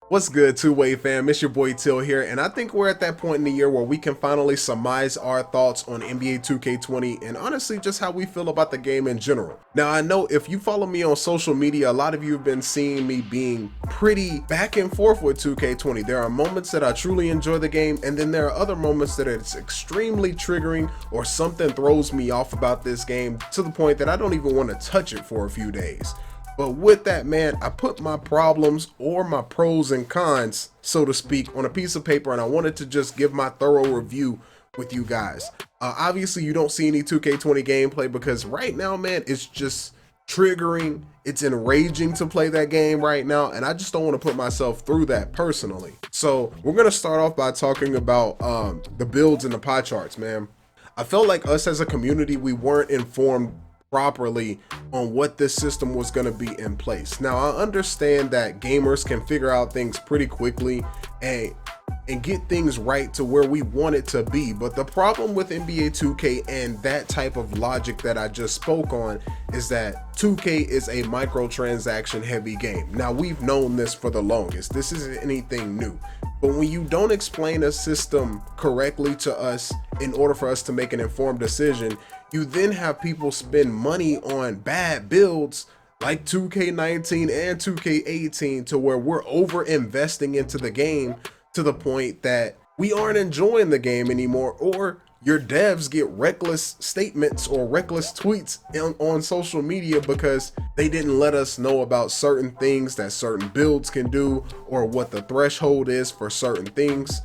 What's good, two-way fam? It's your boy Till here, and I think we're at that point in the year where we can finally surmise our thoughts on NBA 2K20 and honestly just how we feel about the game in general. Now, I know if you follow me on social media, a lot of you have been seeing me being pretty back and forth with 2K20. There are moments that I truly enjoy the game, and then there are other moments that it's extremely triggering or something throws me off about this game to the point that I don't even want to touch it for a few days. But with that, man, I put my problems or my pros and cons, so to speak, on a piece of paper, and I wanted to just give my thorough review with you guys. Obviously, you don't see any 2K20 gameplay because right now, man, it's just triggering. It's enraging to play that game right now, and I just don't want to put myself through that personally. So we're going to start off by talking about the builds and the pie charts, man. I felt like us as a community, we weren't informed properly on what this system was going to be in place. Now, I understand that gamers can figure out things pretty quickly and get things right to where we want it to be, but the problem with NBA 2K and that type of logic that I just spoke on is that 2K is a microtransaction heavy game. Now, we've known this for the longest. This isn't anything new. But when you don't explain a system correctly to us in order for us to make an informed decision, you then have people spend money on bad builds like 2K19 and 2K18 to where we're over investing into the game to the point that we aren't enjoying the game anymore, or your devs get reckless statements or reckless tweets on social media because they didn't let us know about certain things that certain builds can do or what the threshold is for certain things,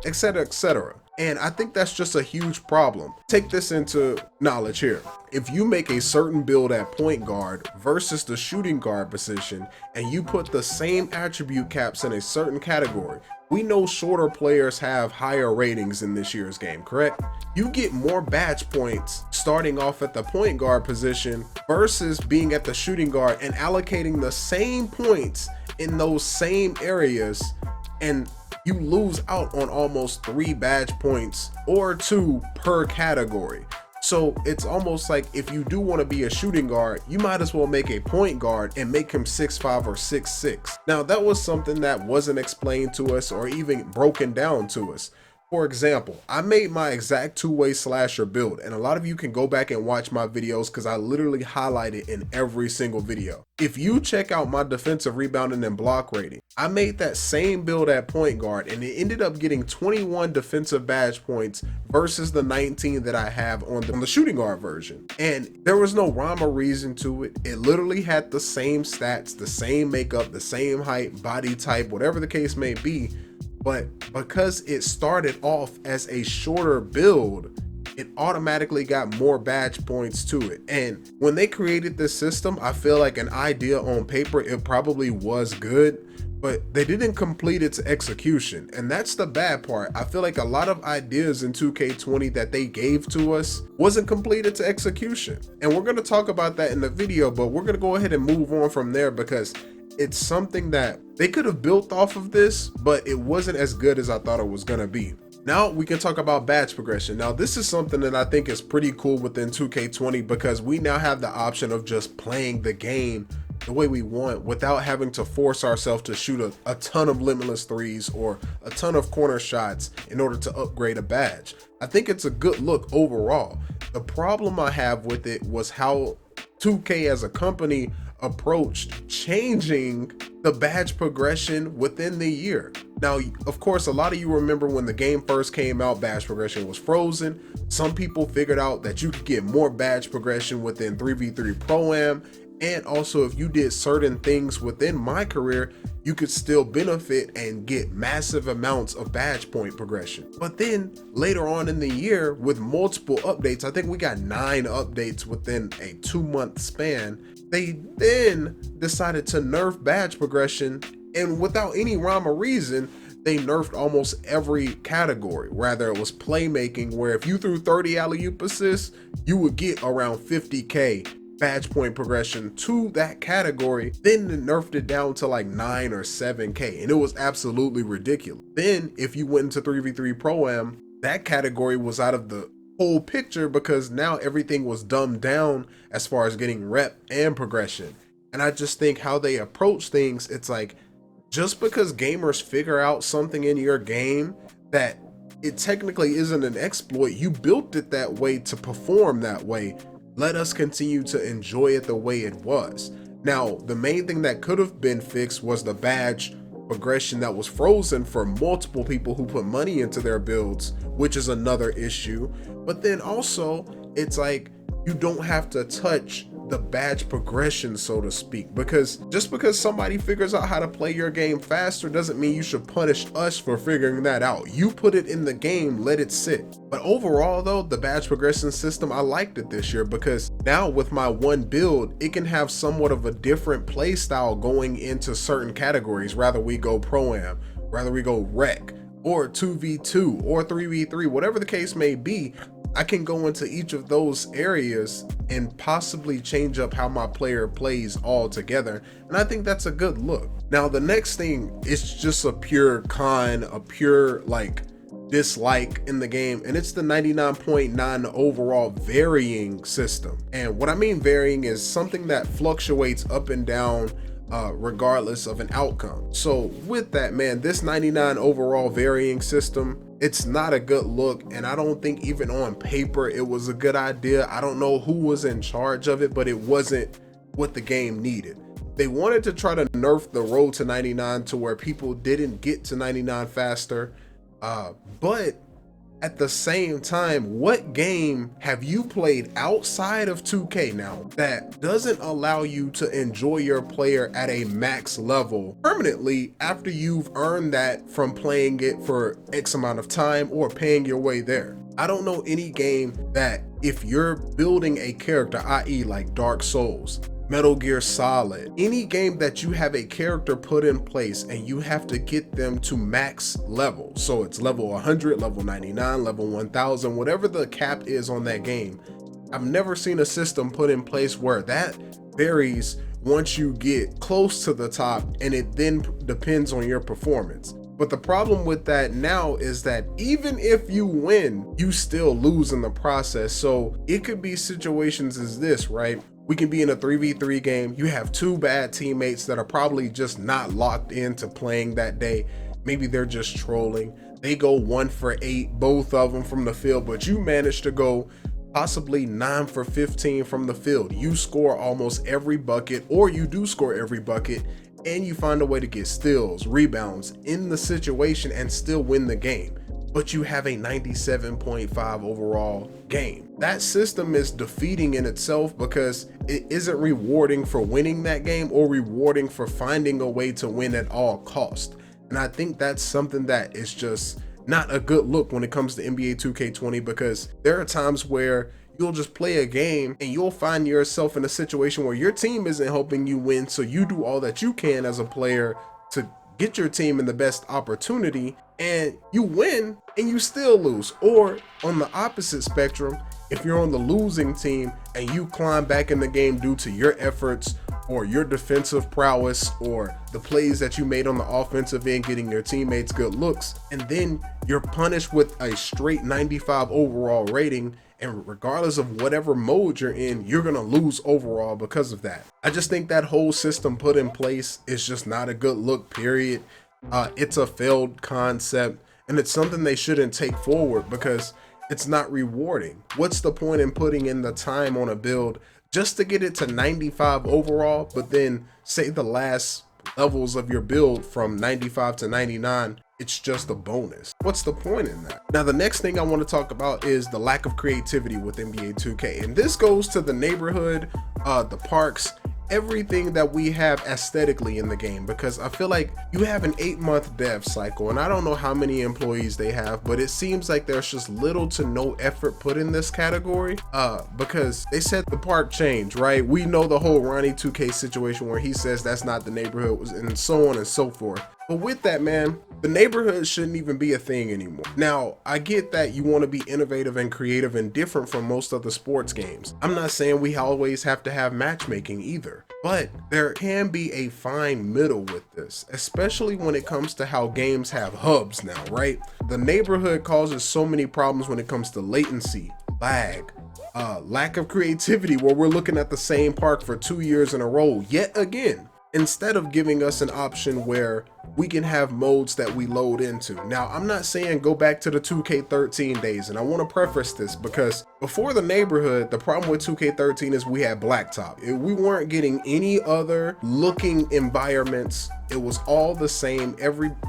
etc, etc. And I think that's just a huge problem. Take this into knowledge here. If you make a certain build at point guard versus the shooting guard position, and you put the same attribute caps in a certain category, we know shorter players have higher ratings in this year's game, correct? You get more badge points starting off at the point guard position versus being at the shooting guard and allocating the same points in those same areas, and you lose out on almost 3 badge points or 2 per category. So it's almost like if you do want to be a shooting guard, you might as well make a point guard and make him 6'5" or 6'6". Now, that was something that wasn't explained to us or even broken down to us. For example, I made my exact two-way slasher build, and a lot of you can go back and watch my videos because I literally highlight it in every single video. If you check out my defensive rebounding and block rating, I made that same build at point guard and it ended up getting 21 defensive badge points versus the 19 that I have on the shooting guard version. And there was no rhyme or reason to it. It literally had the same stats, the same makeup, the same height, body type, whatever the case may be. But because it started off as a shorter build, it automatically got more badge points to it. And when they created this system, I feel like an idea on paper, it probably was good, but they didn't complete its execution. And that's the bad part. I feel like a lot of ideas in 2K20 that they gave to us wasn't completed to execution. And we're going to talk about that in the video, but we're going to go ahead and move on from there because it's something that they could have built off of this, but it wasn't as good as I thought it was gonna be. Now we can talk about badge progression. Now this is something that I think is pretty cool within 2K20 because we now have the option of just playing the game the way we want without having to force ourselves to shoot a ton of limitless threes or a ton of corner shots in order to upgrade a badge. I think it's a good look overall. The problem I have with it was how 2K as a company approached changing the badge progression within the year. Now, of course, a lot of you remember when the game first came out, badge progression was frozen. Some people figured out that you could get more badge progression within 3v3 Pro-Am, and also if you did certain things within my career, you could still benefit and get massive amounts of badge point progression. But then later on in the year with multiple updates, I think we got 9 updates within a 2-month span, they then decided to nerf badge progression, and without any rhyme or reason, they nerfed almost every category. Rather, it was playmaking, where if you threw 30 alley-oop assists, you would get around 50k badge point progression to that category. Then they nerfed it down to like 9 or 7k, and it was absolutely ridiculous. Then if you went into 3v3 Pro-Am, that category was out of the whole picture because now everything was dumbed down as far as getting rep and progression. And I just think how they approach things, it's like just because gamers figure out something in your game that it technically isn't an exploit, you built it that way to perform that way. Let us continue to enjoy it the way it was. Now, the main thing that could have been fixed was the badge progression that was frozen for multiple people who put money into their builds, which is another issue. But then also, it's like you don't have to touch the badge progression, so to speak, because just because somebody figures out how to play your game faster doesn't mean you should punish us for figuring that out. You put it in the game, let it sit. But overall though, the badge progression system, I liked it this year because now with my one build, it can have somewhat of a different play style going into certain categories. Rather we go pro-am, rather we go rec, or 2v2 or 3v3, whatever the case may be. I can go into each of those areas and possibly change up how my player plays altogether, and I think that's a good look. Now the next thing is just a pure con, a pure like dislike in the game, and it's the 99.9 overall varying system. And what I mean varying is something that fluctuates up and down regardless of an outcome. So with that, man, this 99 overall varying system, it's not a good look, and I don't think even on paper it was a good idea. I don't know who was in charge of it, but it wasn't what the game needed. They wanted to try to nerf the road to 99 to where people didn't get to 99 faster, but at the same time, what game have you played outside of 2K now that doesn't allow you to enjoy your player at a max level permanently after you've earned that from playing it for X amount of time or paying your way there? I don't know any game that if you're building a character, i.e. like Dark Souls, Metal Gear Solid, any game that you have a character put in place and you have to get them to max level. So it's level 100, level 99, level 1000, whatever the cap is on that game. I've never seen a system put in place where that varies once you get close to the top, and it then depends on your performance. But the problem with that now is that even if you win, you still lose in the process. So it could be situations as this, right? We can be in a 3v3 game. You have two bad teammates that are probably just not locked into playing that day. Maybe they're just trolling. They go 1 for 8, both of them from the field, but you manage to go possibly 9 for 15 from the field. You score almost every bucket, or you do score every bucket, and you find a way to get steals, rebounds in the situation and still win the game. But you have a 97.5 overall game. That system is defeating in itself because it isn't rewarding for winning that game or rewarding for finding a way to win at all cost. And I think that's something that is just not a good look when it comes to NBA 2K20, because there are times where you'll just play a game and you'll find yourself in a situation where your team isn't helping you win, so you do all that you can as a player to get your team in the best opportunity, and you win and you still lose. Or on the opposite spectrum, if you're on the losing team and you climb back in the game due to your efforts or your defensive prowess or the plays that you made on the offensive end, getting your teammates good looks, and then you're punished with a straight 95 overall rating, and regardless of whatever mode you're in, you're gonna lose overall because of that. I just think that whole system put in place is just not a good look, period. It's a failed concept, and it's something they shouldn't take forward because it's not rewarding. What's the point in putting in the time on a build just to get it to 95 overall, but then say the last levels of your build from 95 to 99, it's just a bonus? What's the point in that? Now, the next thing I want to talk about is the lack of creativity with NBA 2K. And this goes to the neighborhood, the parks, everything that we have aesthetically in the game, because I feel like you have an 8-month dev cycle, and I don't know how many employees they have, but it seems like there's just little to no effort put in this category, because they said the park changed, right? We know the whole Ronnie 2K situation where he says that's not the neighborhood, and so on and so forth. But with that, man, the neighborhood shouldn't even be a thing anymore. Now, I get that you want to be innovative and creative and different from most other sports games. I'm not saying we always have to have matchmaking either, but there can be a fine middle with this, especially when it comes to how games have hubs now, right? The neighborhood causes so many problems when it comes to latency, lag, lack of creativity, where we're looking at the same park for 2 years in a row yet again. instead of giving us an option where we can have modes that we load into. Now, I'm not saying go back to the 2K13 days, and I want to preface this because before the neighborhood, the problem with 2K13 is we had blacktop. We weren't getting any other looking environments. It was all the same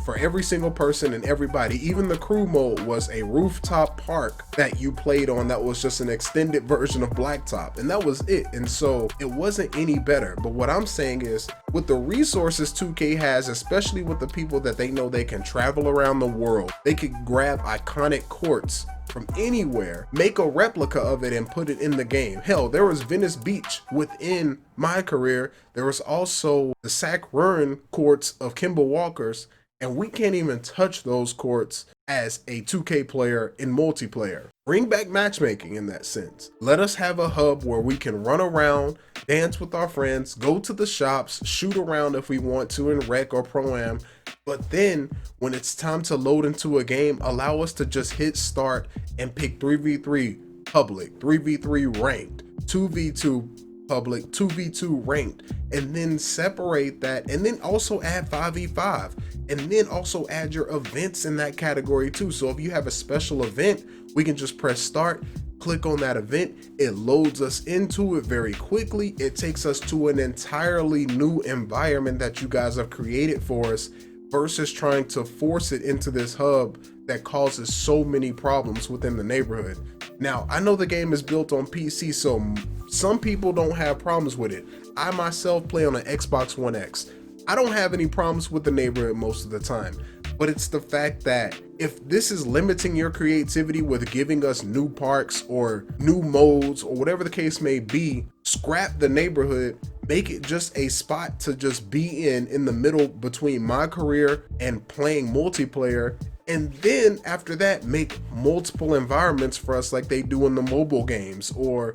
for every single person and everybody. Even the crew mode was a rooftop park that you played on that was just an extended version of blacktop, and that was it. And so it wasn't any better. But what I'm saying is, with the resources 2K has, especially with the people that they know they can travel around the world, they could grab iconic courts from anywhere, make a replica of it and put it in the game. Hell, there was Venice Beach within my career. There was also the Sac Run courts of Kimball Walker's, and we can't even touch those courts as a 2K player in multiplayer. Bring back matchmaking in that sense. Let us have a hub where we can run around, dance with our friends, go to the shops, shoot around if we want to in Rec or Pro-Am, but then when it's time to load into a game, allow us to just hit start and pick 3v3 public, 3v3 ranked, 2v2 public, 2v2 ranked, and then separate that, and then also add 5v5, and then also add your events in that category too. So if you have a special event, we can just press start, click on that event, it loads us into it very quickly. It takes us to an entirely new environment that you guys have created for us, versus trying to force it into this hub that causes so many problems within the neighborhood. Now, I know the game is built on PC, so some people don't have problems with it. I myself play on an Xbox One X. I don't have any problems with the neighborhood most of the time, but it's the fact that if this is limiting your creativity with giving us new parks or new modes or whatever the case may be, scrap the neighborhood, make it just a spot to just be in the middle between my career and playing multiplayer. And then after that, make multiple environments for us like they do in the mobile games or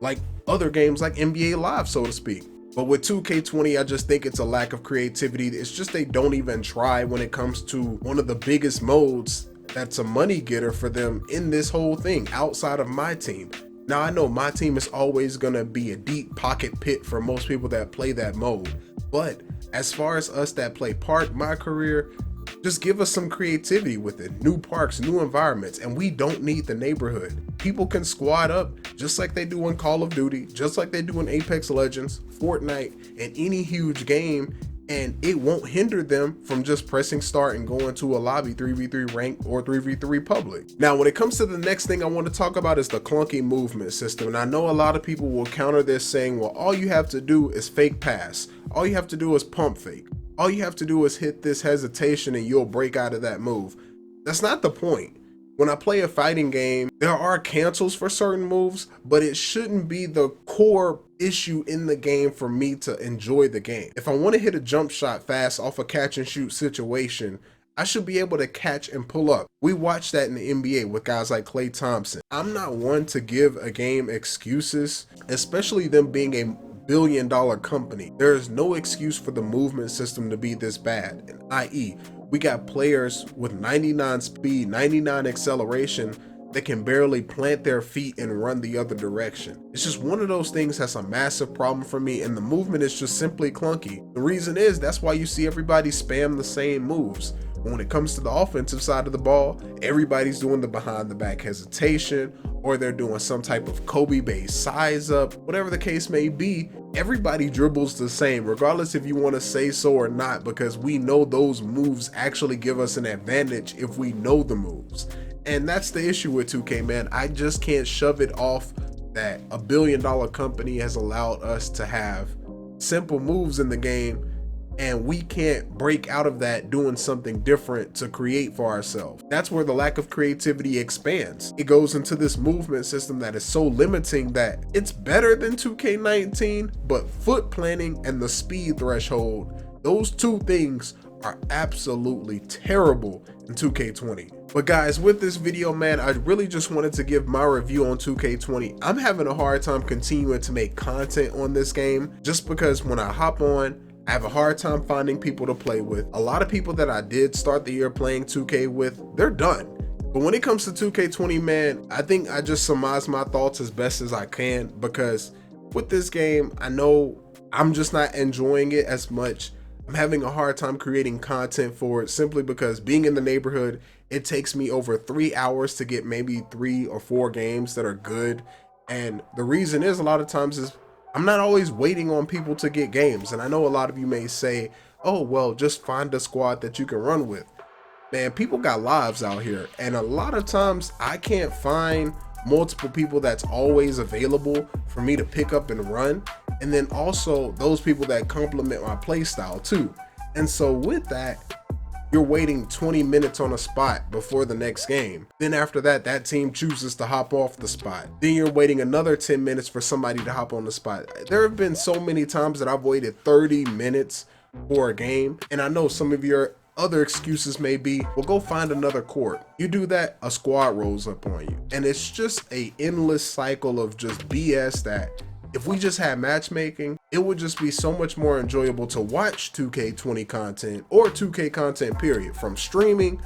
like other games like NBA Live, so to speak. But with 2K20, I just think it's a lack of creativity. It's just they don't even try when it comes to one of the biggest modes that's a money getter for them in this whole thing outside of my team. Now, I know my team is always going to be a deep pocket pit for most people that play that mode. But as far as us that play Park, my career, just give us some creativity with it. New parks, new environments, and we don't need the neighborhood. People can squad up just like they do in Call of Duty, just like they do in Apex Legends, Fortnite, and any huge game, and it won't hinder them from just pressing start and going to a lobby 3v3 ranked or 3v3 public. Now, when it comes to the next thing I want to talk about is the Clunky movement system. And I know a lot of people will counter this saying, well, all you have to do is fake pass. All you have to do is pump fake. All you have to do is hit this hesitation and you'll break out of that move. That's not the point. When I play a fighting game, there are cancels for certain moves, but it shouldn't be the core issue in the game for me to enjoy the game. If I want to hit a jump shot fast off a catch and shoot situation, I should be able to catch and pull up. We watch that in the NBA with guys like Klay Thompson. I'm not one to give a game excuses, especially them being a billion-dollar company. There is no excuse for the movement system to be this bad, i.e., we got players with 99 speed, 99 acceleration that can barely plant their feet and run the other direction. It's just one of those things that's a massive problem for me, and the movement is just simply clunky. The reason is that's why you see everybody spam the same moves. When it comes to the offensive side of the ball, everybody's doing the behind the back hesitation, or they're doing some type of Kobe-based size up, whatever the case may be. Everybody dribbles the same, regardless if you want to say so or not, because we know those moves actually give us an advantage if we know the moves. And that's the issue with 2K, man. I just can't shove it off that a billion-dollar company has allowed us to have simple moves in the game, and we can't break out of that doing something different to create for ourselves. That's where the lack of creativity expands. It goes into this movement system that is so limiting that it's better than 2K19, but foot planning and the speed threshold, those two things are absolutely terrible in 2K20. But guys, with this video, man, I really just wanted to give my review on 2K20. I'm having a hard time continuing to make content on this game just because when I hop on, I have a hard time finding people to play with. A lot of people that I did start the year playing 2K with, they're done. But when it comes to 2K20, man, I think I just surmise my thoughts as best as I can, because with this game, I know I'm just not enjoying it as much. I'm having a hard time creating content for it simply because being in the neighborhood, it takes me over 3 hours to get maybe 3 or 4 games that are good. And the reason is a lot of times is I'm not always waiting on people to get games. And I know a lot of you may say, oh, well, just find a squad that you can run with. Man, people got lives out here, and a lot of times I can't find multiple people that's always available for me to pick up and run, and then also those people that complement my playstyle too. And so with that, you're waiting 20 minutes on a spot before the next game. Then after that, that team chooses to hop off the spot. Then you're waiting another 10 minutes for somebody to hop on the spot. There have been so many times that I've waited 30 minutes for a game, and I know some of your other excuses may be, well, go find another court. You do that, a squad rolls up on you. And it's just a endless cycle of just BS that if we just had matchmaking, it would just be so much more enjoyable to watch 2K20 content or 2K content period, from streaming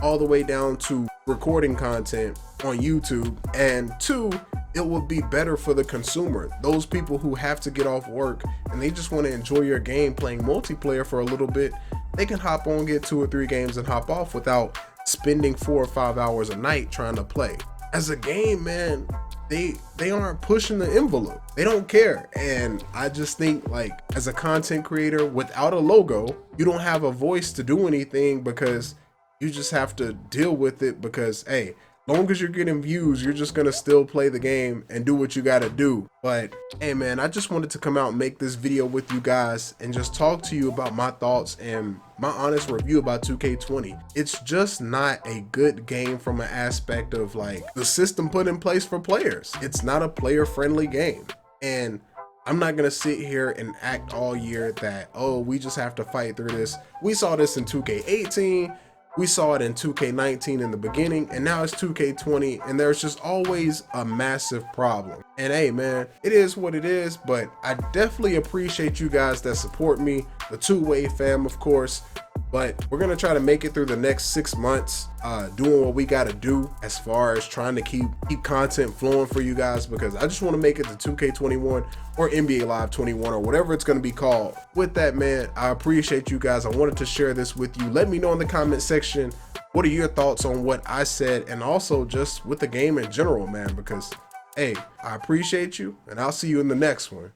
all the way down to recording content on YouTube. And two, it would be better for the consumer, those people who have to get off work and they just want to enjoy your game playing multiplayer for a little bit. They can hop on, get 2 or 3 games and hop off without spending 4 or 5 hours a night trying to play. As a game, man, they aren't pushing the envelope. They don't care. And I just think, like, as a content creator without a logo, you don't have a voice to do anything because you just have to deal with it because, hey, long as you're getting views, you're just gonna still play the game and do what you gotta do. But hey man, I just wanted to come out and make this video with you guys and just talk to you about my thoughts and my honest review about 2K20. It's just not a good game from an aspect of like the system put in place for players. It's not a player friendly game. And I'm not gonna sit here and act all year that, oh, we just have to fight through this. We saw this in 2K18. We saw it in 2K19 in the beginning, and now it's 2K20, and there's just always a massive problem. And hey man, it is what it is, but I definitely appreciate you guys that support me, the two-way fam of course. But we're gonna try to make it through the next 6 months, doing what we gotta do as far as trying to keep content flowing for you guys, because I just want to make it to 2K21 or NBA Live 21 or whatever it's gonna be called. With that, man, I appreciate you guys. I wanted to share this with you. Let me know in the comment section, what are your thoughts on what I said, and also just with the game in general, man, because hey, I appreciate you, and I'll see you in the next one.